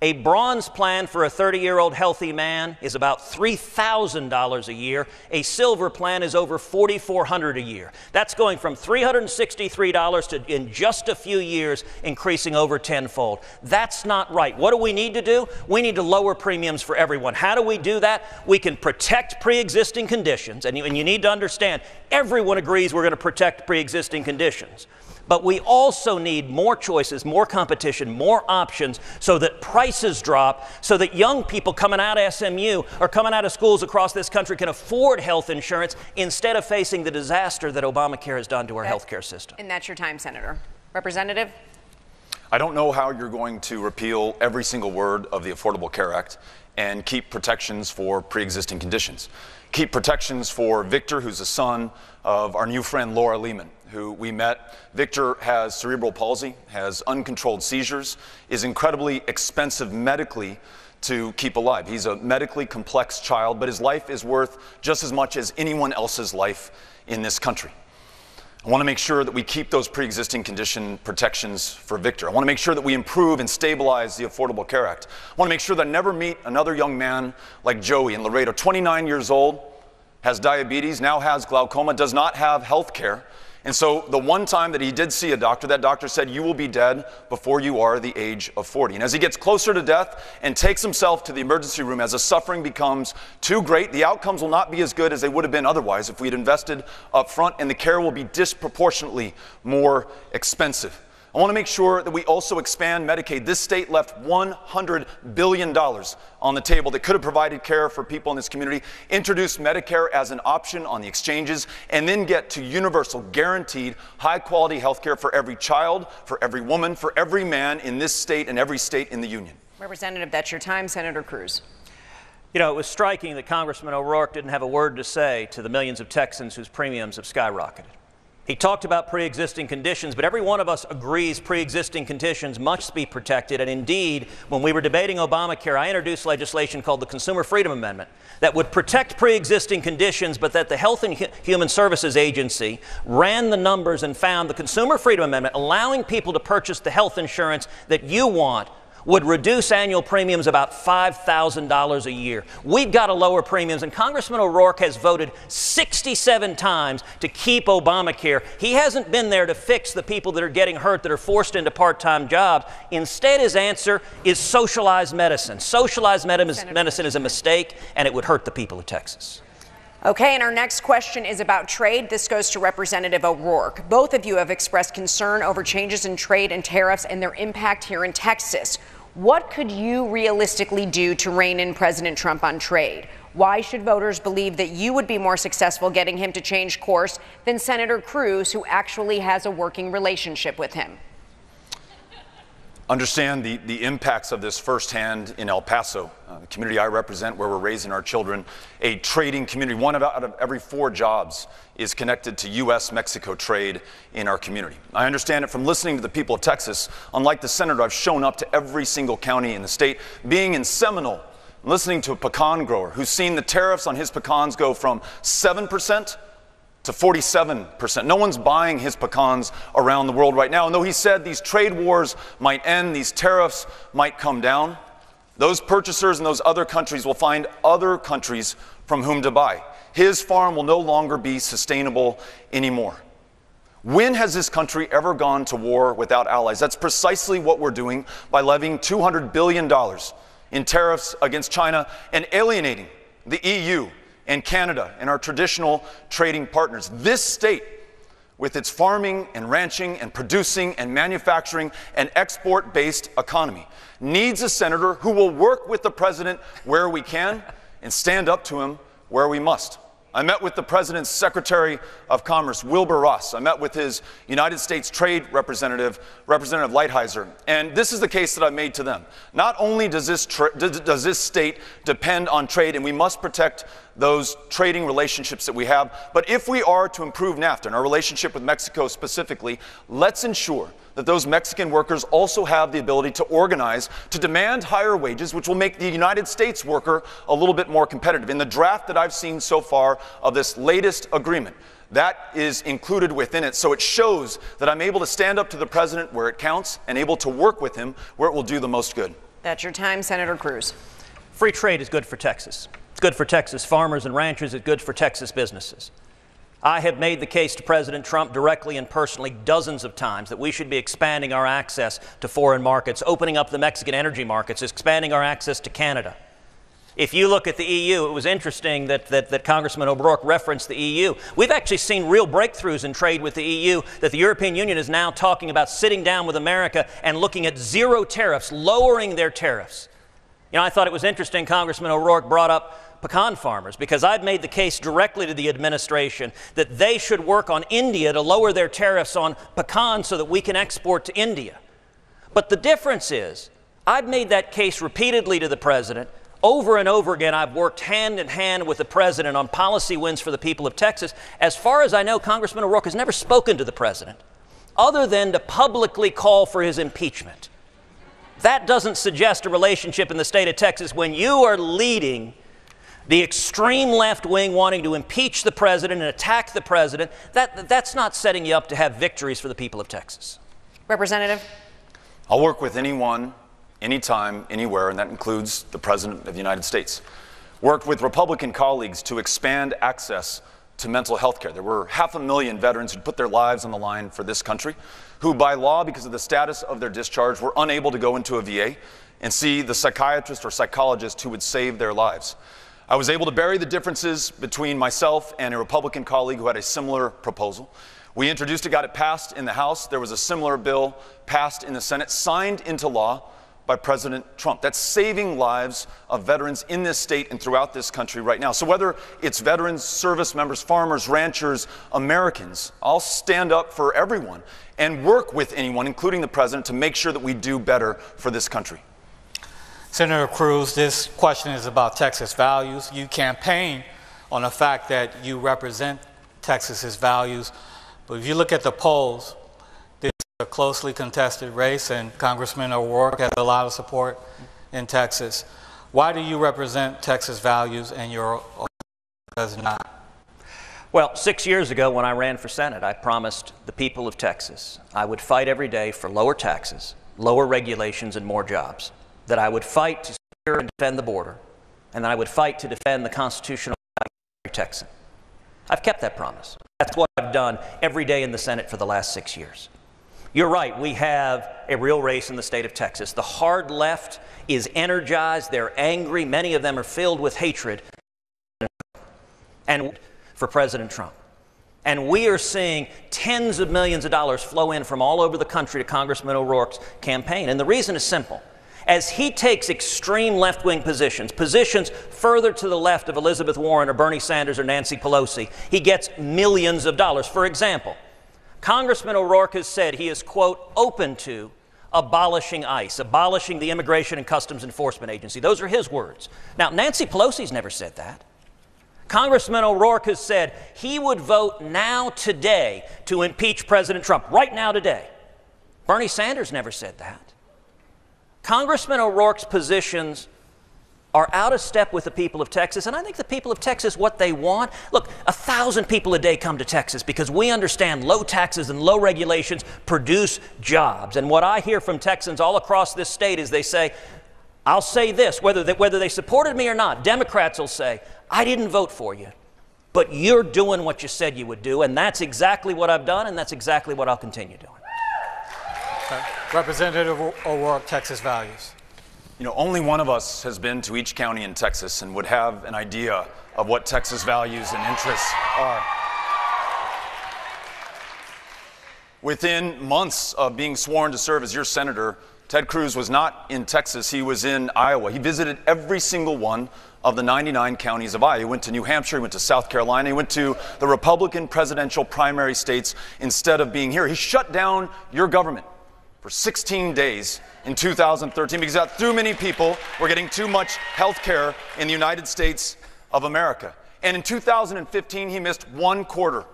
a bronze plan for a 30-year-old healthy man is about $3,000 a year. A silver plan is over $4,400 a year. That's going from $363 to, in just a few years, increasing over tenfold. That's not right. What do we need to do? We need to lower premiums for everyone. How do we do that? We can protect pre-existing conditions, and you need to understand, everyone agrees we're going to protect pre-existing conditions. But we also need more choices, more competition, more options so that prices drop, so that young people coming out of SMU or coming out of schools across this country can afford health insurance instead of facing the disaster that Obamacare has done to our health care system. And that's your time, Senator. Representative? I don't know how you're going to repeal every single word of the Affordable Care Act and keep protections for pre-existing conditions. Keep protections for Victor, who's the son of our new friend Laura Lehman, who we met. Victor has cerebral palsy, has uncontrolled seizures, is incredibly expensive medically to keep alive. He's a medically complex child, but his life is worth just as much as anyone else's life in this country. I want to make sure that we keep those pre-existing condition protections for Victor. I want to make sure that we improve and stabilize the Affordable Care Act. I want to make sure that I never meet another young man like Joey in Laredo, 29 years old, has diabetes, now has glaucoma, does not have health care. And so the one time that he did see a doctor, that doctor said, you will be dead before you are the age of 40. And as he gets closer to death and takes himself to the emergency room, as the suffering becomes too great, the outcomes will not be as good as they would have been otherwise if we had invested up front, and the care will be disproportionately more expensive. I want to make sure that we also expand Medicaid. This state left $100 billion on the table that could have provided care for people in this community, introduce Medicare as an option on the exchanges, and then get to universal, guaranteed, high-quality health care for every child, for every woman, for every man in this state and every state in the union. Representative, that's your time. Senator Cruz. You know, it was striking that Congressman O'Rourke didn't have a word to say to the millions of Texans whose premiums have skyrocketed. He talked about pre-existing conditions, but every one of us agrees pre-existing conditions must be protected. And indeed, when we were debating Obamacare, I introduced legislation called the Consumer Freedom Amendment that would protect pre-existing conditions, but that the Health and Human Services Agency ran the numbers and found the Consumer Freedom Amendment, allowing people to purchase the health insurance that you want, would reduce annual premiums about $5,000 a year. We've got to lower premiums, and Congressman O'Rourke has voted 67 times to keep Obamacare. He hasn't been there to fix the people that are getting hurt, that are forced into part-time jobs. Instead, his answer is socialized medicine. Socialized medicine is a mistake, and it would hurt the people of Texas. Okay, and our next question is about trade. This goes to Representative O'Rourke. Both of you have expressed concern over changes in trade and tariffs and their impact here in Texas. What could you realistically do to rein in President Trump on trade? Why should voters believe that you would be more successful getting him to change course than Senator Cruz, who actually has a working relationship with him? Understand the impacts of this firsthand in El Paso, the community I represent, where we're raising our children, a trading community. One out of every 4 jobs is connected to U.S.-Mexico trade in our community. I understand it from listening to the people of Texas. Unlike the senator, I've shown up to every single county in the state. Being in Seminole, listening to a pecan grower who's seen the tariffs on his pecans go from 7% to 47%. No one's buying his pecans around the world right now. And though he said these trade wars might end, these tariffs might come down, those purchasers in those other countries will find other countries from whom to buy. His farm will no longer be sustainable anymore. When has this country ever gone to war without allies? That's precisely what we're doing by levying $200 billion in tariffs against China and alienating the EU and Canada and our traditional trading partners. This state, with its farming and ranching and producing and manufacturing and export-based economy, needs a senator who will work with the president where we can and stand up to him where we must. I met with the President's Secretary of Commerce, Wilbur Ross. I met with his United States Trade Representative, Representative Lighthizer. And this is the case that I made to them. Not only does this state depend on trade, and we must protect those trading relationships that we have, but if we are to improve NAFTA and our relationship with Mexico specifically, let's ensure that those Mexican workers also have the ability to organize, to demand higher wages, which will make the United States worker a little bit more competitive. In the draft that I've seen so far of this latest agreement, that is included within it. So it shows that I'm able to stand up to the president where it counts and able to work with him where it will do the most good. That's your time, Senator Cruz. Free trade is good for Texas. It's good for Texas farmers and ranchers. It's good for Texas businesses. I have made the case to President Trump directly and personally dozens of times that we should be expanding our access to foreign markets, opening up the Mexican energy markets, expanding our access to Canada. If you look at the EU, it was interesting that Congressman O'Rourke referenced the EU. We've actually seen real breakthroughs in trade with the EU, that the European Union is now talking about sitting down with America and looking at zero tariffs, lowering their tariffs. You know, I thought it was interesting Congressman O'Rourke brought up pecan farmers, because I've made the case directly to the administration that they should work on India to lower their tariffs on pecans so that we can export to India. But the difference is, I've made that case repeatedly to the president. Over and over again, I've worked hand in hand with the president on policy wins for the people of Texas. As far as I know, Congressman O'Rourke has never spoken to the president, other than to publicly call for his impeachment. That doesn't suggest a relationship in the state of Texas when you are leading the extreme left wing wanting to impeach the president and attack the president. That's not setting you up to have victories for the people of Texas. Representative? I'll work with anyone, anytime, anywhere, and that includes the President of the United States. Worked with Republican colleagues to expand access to mental health care. There were 500,000 veterans who put their lives on the line for this country, who by law, because of the status of their discharge, were unable to go into a VA and see the psychiatrist or psychologist who would save their lives. I was able to bury the differences between myself and a Republican colleague who had a similar proposal. We introduced it, got it passed in the House. There was a similar bill passed in the Senate, signed into law by President Trump. That's saving lives of veterans in this state and throughout this country right now. So whether it's veterans, service members, farmers, ranchers, Americans, I'll stand up for everyone and work with anyone, including the president, to make sure that we do better for this country. Senator Cruz, this question is about Texas values. You campaign on the fact that you represent Texas's values. But if you look at the polls, this is a closely contested race, and Congressman O'Rourke has a lot of support in Texas. Why do you represent Texas values and your does not? Well, 6 years ago when I ran for Senate, I promised the people of Texas I would fight every day for lower taxes, lower regulations, and more jobs, that I would fight to secure and defend the border, and that I would fight to defend the constitutional right of every Texan. I've kept that promise. That's what I've done every day in the Senate for the last 6 years. You're right, we have a real race in the state of Texas. The hard left is energized, they're angry, many of them are filled with hatred and for President Trump. And we are seeing tens of millions of dollars flow in from all over the country to Congressman O'Rourke's campaign. And the reason is simple. As he takes extreme left-wing positions further to the left of Elizabeth Warren or Bernie Sanders or Nancy Pelosi, he gets millions of dollars. For example, Congressman O'Rourke has said he is, quote, open to abolishing ICE, abolishing the Immigration and Customs Enforcement Agency. Those are his words. Now, Nancy Pelosi's never said that. Congressman O'Rourke has said he would vote now today to impeach President Trump, right now today. Bernie Sanders never said that. Congressman O'Rourke's positions are out of step with the people of Texas, and I think the people of Texas, what they want, look, 1,000 people a day come to Texas because we understand low taxes and low regulations produce jobs. And what I hear from Texans all across this state is they say, I'll say this, whether they supported me or not, Democrats will say, I didn't vote for you, but you're doing what you said you would do, and that's exactly what I've done, and that's exactly what I'll continue doing. Okay. Representative O'Rourke, Texas values. You know, only one of us has been to each county in Texas and would have an idea of what Texas values and interests are. Within months of being sworn to serve as your senator, Ted Cruz was not in Texas, he was in Iowa. He visited every single one of the 99 counties of Iowa. He went to New Hampshire, he went to South Carolina, he went to the Republican presidential primary states instead of being here. He shut down your government for 16 days in 2013 because too many people were getting too much health care in the United States of America. And in 2015, he missed 1/4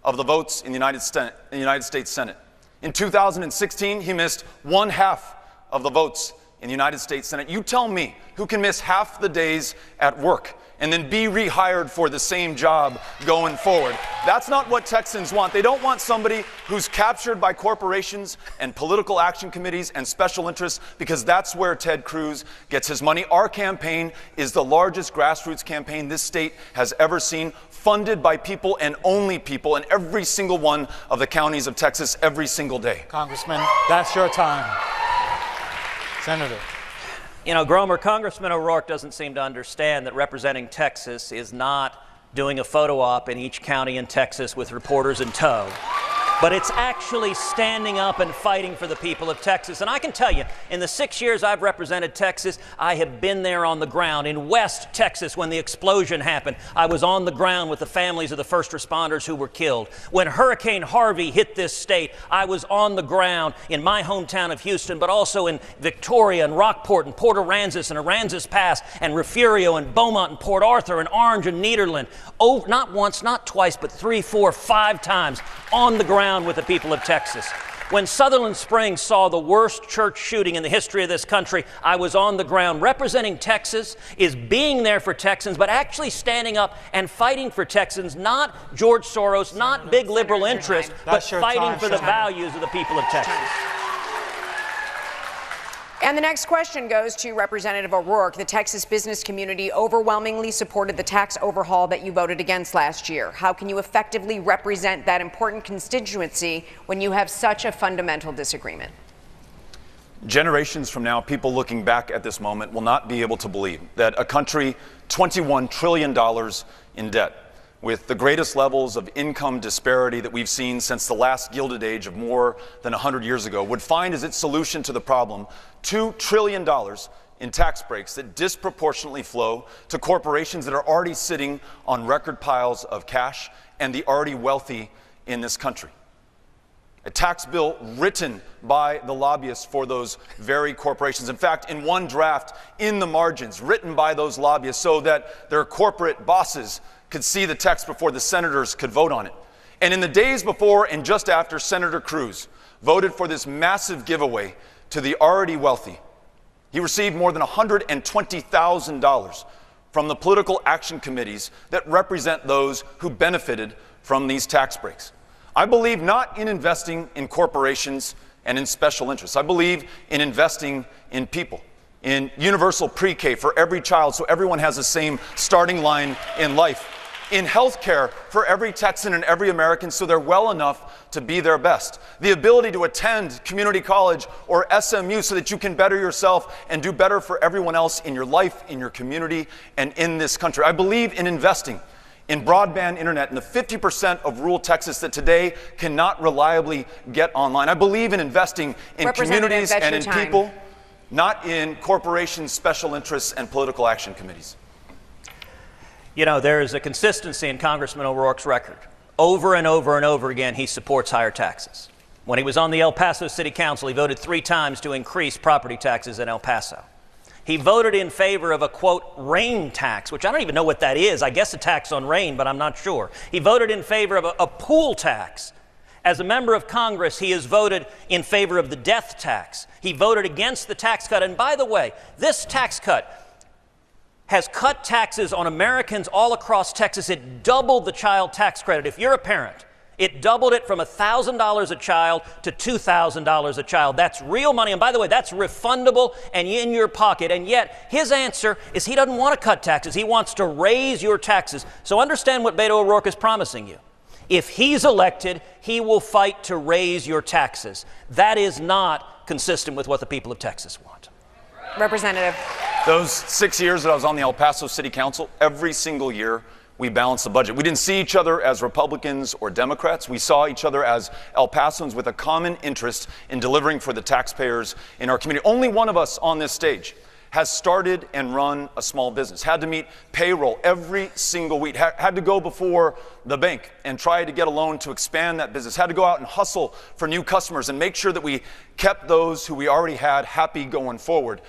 of the votes in the United States Senate. In 2016, he missed 1/2 of the votes in the United States Senate. You tell me who can miss half the days at work and then be rehired for the same job going forward. That's not what Texans want. They don't want somebody who's captured by corporations and political action committees and special interests, because that's where Ted Cruz gets his money. Our campaign is the largest grassroots campaign this state has ever seen, funded by people and only people in every single one of the counties of Texas every single day. Congressman, that's your time. Senator. You know, Gromer, Congressman O'Rourke doesn't seem to understand that representing Texas is not doing a photo op in each county in Texas with reporters in tow, but it's actually standing up and fighting for the people of Texas. And I can tell you, in the 6 years I've represented Texas, I have been there on the ground. In West Texas, when the explosion happened, I was on the ground with the families of the first responders who were killed. When Hurricane Harvey hit this state, I was on the ground in my hometown of Houston, but also in Victoria and Rockport and Port Aransas and Aransas Pass and Refugio and Beaumont and Port Arthur and Orange and Nederland. Oh, not once, not twice, but 3, 4, 5 times on the ground with the people of Texas. When Sutherland Springs saw the worst church shooting in the history of this country, I was on the ground. Representing Texas is being there for Texans, but actually standing up and fighting for Texans, not George Soros, not big liberal interests, but fighting for the values of the people of Texas. And the next question goes to Representative O'Rourke. The Texas business community overwhelmingly supported the tax overhaul that you voted against last year. How can you effectively represent that important constituency when you have such a fundamental disagreement? Generations from now, people looking back at this moment will not be able to believe that a country $21 trillion in debt, with the greatest levels of income disparity that we've seen since the last Gilded Age of more than 100 years ago, would find as its solution to the problem $2 trillion in tax breaks that disproportionately flow to corporations that are already sitting on record piles of cash and the already wealthy in this country. A tax bill written by the lobbyists for those very corporations. In fact, in one draft, in the margins, written by those lobbyists so that their corporate bosses could see the text before the senators could vote on it. And in the days before and just after Senator Cruz voted for this massive giveaway to the already wealthy, he received more than $120,000 from the political action committees that represent those who benefited from these tax breaks. I believe not in investing in corporations and in special interests. I believe in investing in people, in universal pre-K for every child so everyone has the same starting line in life, in health care for every Texan and every American so they're well enough to be their best, the ability to attend community college or SMU so that you can better yourself and do better for everyone else in your life, in your community, and in this country. I believe in investing in broadband internet in the 50% of rural Texas that today cannot reliably get online. I believe in investing in communities and in people, not in corporations, special interests, and political action committees. You know, there is a consistency in Congressman O'Rourke's record. Over and over and over again, he supports higher taxes. When he was on the El Paso City Council, he voted 3 times to increase property taxes in El Paso. He voted in favor of a, quote, rain tax, which I don't even know what that is. I guess a tax on rain, but I'm not sure. He voted in favor of a pool tax. As a member of Congress, he has voted in favor of the death tax. He voted against the tax cut. And by the way, this tax cut has cut taxes on Americans all across Texas. It doubled the child tax credit. If you're a parent, it doubled it from $1,000 a child to $2,000 a child. That's real money. And by the way, that's refundable and in your pocket. And yet, his answer is he doesn't want to cut taxes. He wants to raise your taxes. So understand what Beto O'Rourke is promising you. If he's elected, he will fight to raise your taxes. That is not consistent with what the people of Texas want. Representative. Those 6 years that I was on the El Paso City Council, every single year we balanced the budget. We didn't see each other as Republicans or Democrats. We saw each other as El Pasoans with a common interest in delivering for the taxpayers in our community. Only one of us on this stage has started and run a small business, had to meet payroll every single week, had to go before the bank and try to get a loan to expand that business, had to go out and hustle for new customers and make sure that we kept those who we already had happy going forward.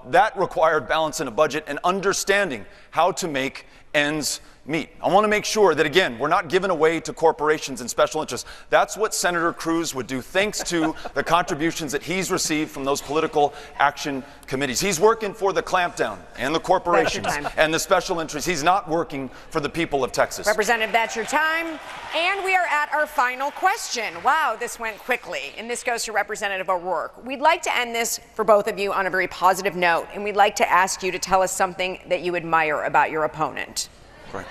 That required balance in a budget and understanding how to make ends meet. I want to make sure that, again, we're not giving away to corporations and special interests. That's what Senator Cruz would do, thanks to the contributions that he's received from those political action committees. He's working for the clampdown and the corporations and the special interests. He's not working for the people of Texas. Representative, that's your time. And we are at our final question. Wow, this went quickly. And this goes to Representative O'Rourke. We'd like to end this for both of you on a very positive note. And we'd like to ask you to tell us something that you admire about your opponent. Right.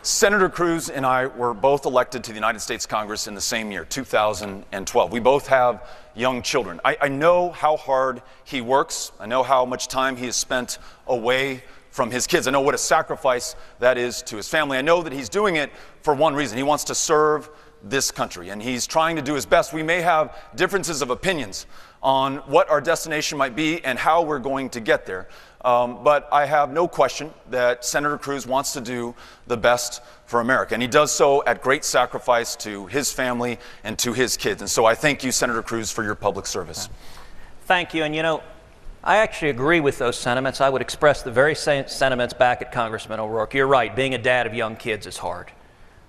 Senator Cruz and I were both elected to the United States Congress in the same year, 2012. We both have young children. I know how hard he works. I know how much time he has spent away from his kids. I know what a sacrifice that is to his family. I know that he's doing it for one reason. He wants to serve this country, and he's trying to do his best. We may have differences of opinions on what our destination might be and how we're going to get there. But I have no question that Senator Cruz wants to do the best for America, and he does so at great sacrifice to his family and to his kids. And so I thank you, Senator Cruz, for your public service. Thank you. And you know, I actually agree with those sentiments. I would express the very same sentiments back at Congressman O'Rourke. You're right. Being a dad of young kids is hard.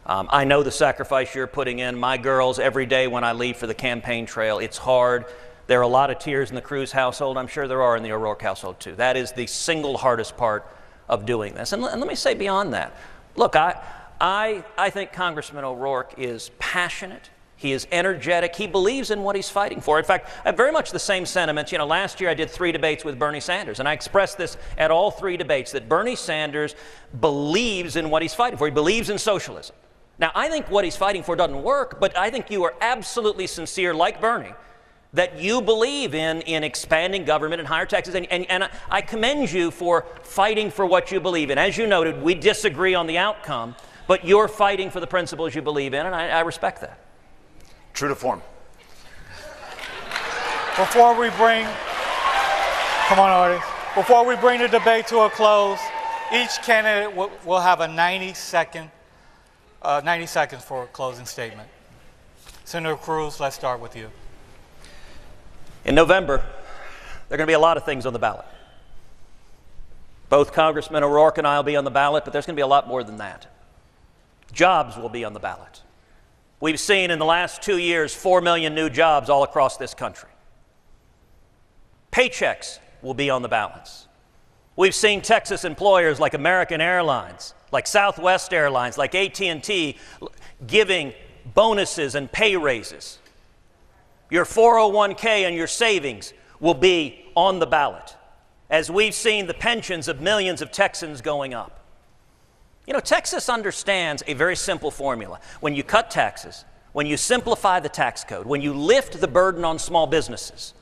I know the sacrifice you're putting in. My girls, every day when I leave for the campaign trail, it's hard. There are a lot of tears in the Cruz household. I'm sure there are in the O'Rourke household, too. That is the single hardest part of doing this. And let me say beyond that, look, I think Congressman O'Rourke is passionate. He is energetic. He believes in what he's fighting for. In fact, I have very much the same sentiments. You know, last year I did 3 debates with Bernie Sanders, and I expressed this at all 3 debates, that Bernie Sanders believes in what he's fighting for. He believes in socialism. Now, I think what he's fighting for doesn't work, but I think you are absolutely sincere, like Bernie, that you believe in expanding government and higher taxes. And I commend you for fighting for what you believe in. As you noted, we disagree on the outcome, but you're fighting for the principles you believe in, and I respect that. True to form. Before we bring the debate to a close, each candidate will have a 90 seconds for a closing statement. Senator Cruz, let's start with you. In November, there are going to be a lot of things on the ballot. Both Congressman O'Rourke and I will be on the ballot, but there's going to be a lot more than that. Jobs will be on the ballot. We've seen in the last 2 years 4 million new jobs all across this country. Paychecks will be on the ballots. We've seen Texas employers like American Airlines, like Southwest Airlines, like AT&T giving bonuses and pay raises. Your 401k and your savings will be on the ballot, as we've seen the pensions of millions of Texans going up. You know, Texas understands a very simple formula. When you cut taxes, when you simplify the tax code, when you lift the burden on small businesses,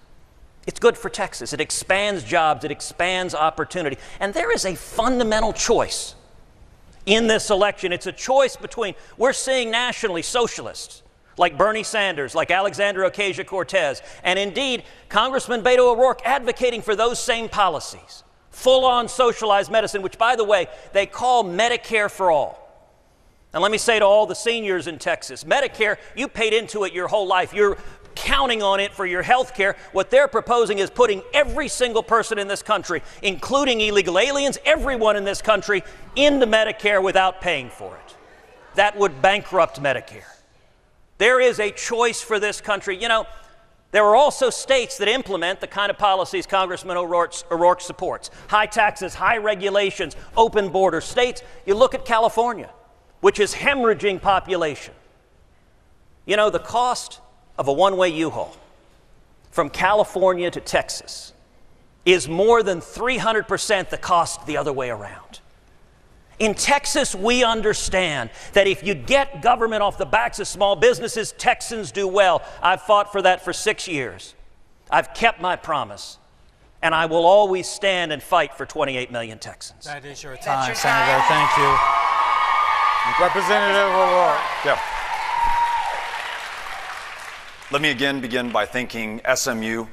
it's good for Texas. It expands jobs, it expands opportunity. And there is a fundamental choice in this election. It's a choice between, we're seeing nationally socialists like Bernie Sanders, like Alexandria Ocasio-Cortez, and indeed Congressman Beto O'Rourke advocating for those same policies. Full-on socialized medicine, which, by the way, they call Medicare for all. And let me say to all the seniors in Texas, Medicare, you paid into it your whole life. You're counting on it for your health care. What they're proposing is putting every single person in this country, including illegal aliens, everyone in this country, into Medicare without paying for it. That would bankrupt Medicare. There is a choice for this country. You know, there are also states that implement the kind of policies Congressman O'Rourke supports. High taxes, high regulations, open borders. States, you look at California, which is hemorrhaging population. You know, the cost of a one-way U-Haul from California to Texas is more than 300% the cost the other way around. In Texas, we understand that if you get government off the backs of small businesses, Texans do well. I've fought for that for 6 years. I've kept my promise, and I will always stand and fight for 28 million Texans. That is your time, Senator. Thank you. Representative O'Rourke. Yeah. Let me again begin by thanking SMU,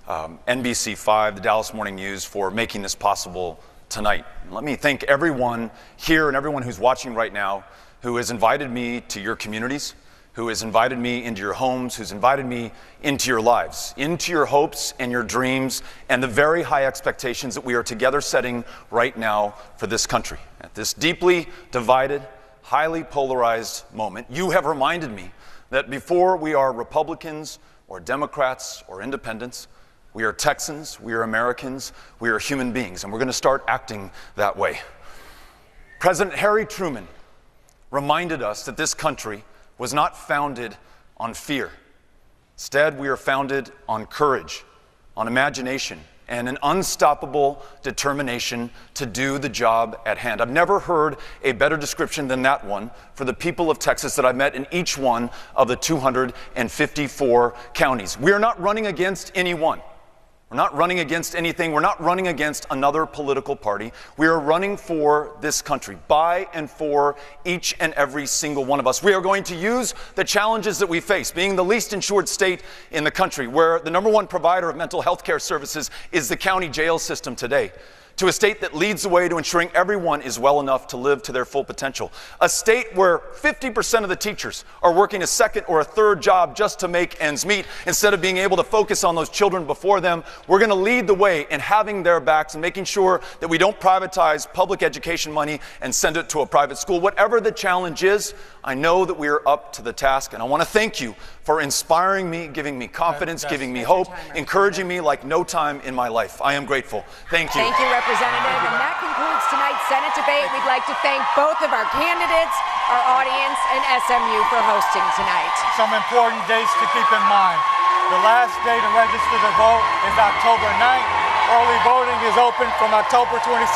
NBC5, the Dallas Morning News for making this possible tonight. Let me thank everyone here and everyone who's watching right now who has invited me to your communities, who has invited me into your homes, who's invited me into your lives, into your hopes and your dreams and the very high expectations that we are together setting right now for this country. At this deeply divided, highly polarized moment, you have reminded me that before we are Republicans or Democrats or independents, we are Texans, we are Americans, we are human beings, and we're going to start acting that way. President Harry Truman reminded us that this country was not founded on fear. Instead, we are founded on courage, on imagination, and an unstoppable determination to do the job at hand. I've never heard a better description than that one for the people of Texas that I've met in each one of the 254 counties. We are not running against anyone. We're not running against anything. We're not running against another political party. We are running for this country, by and for each and every single one of us. We are going to use the challenges that we face, being the least insured state in the country, where the #1 provider of mental health care services is the county jail system today, to a state that leads the way to ensuring everyone is well enough to live to their full potential. A state where 50% of the teachers are working a second or a third job just to make ends meet instead of being able to focus on those children before them. We're going to lead the way in having their backs and making sure that we don't privatize public education money and send it to a private school. Whatever the challenge is, I know that we are up to the task, and I want to thank you for inspiring me, giving me confidence, giving me hope, encouraging me like no time in my life. I am grateful. Thank you. Thank you, Representative. And that concludes tonight's Senate debate. We'd like to thank both of our candidates, our audience, and SMU for hosting tonight. Some important dates to keep in mind. The last day to register to vote is October 9th. Early voting is open from October 27th.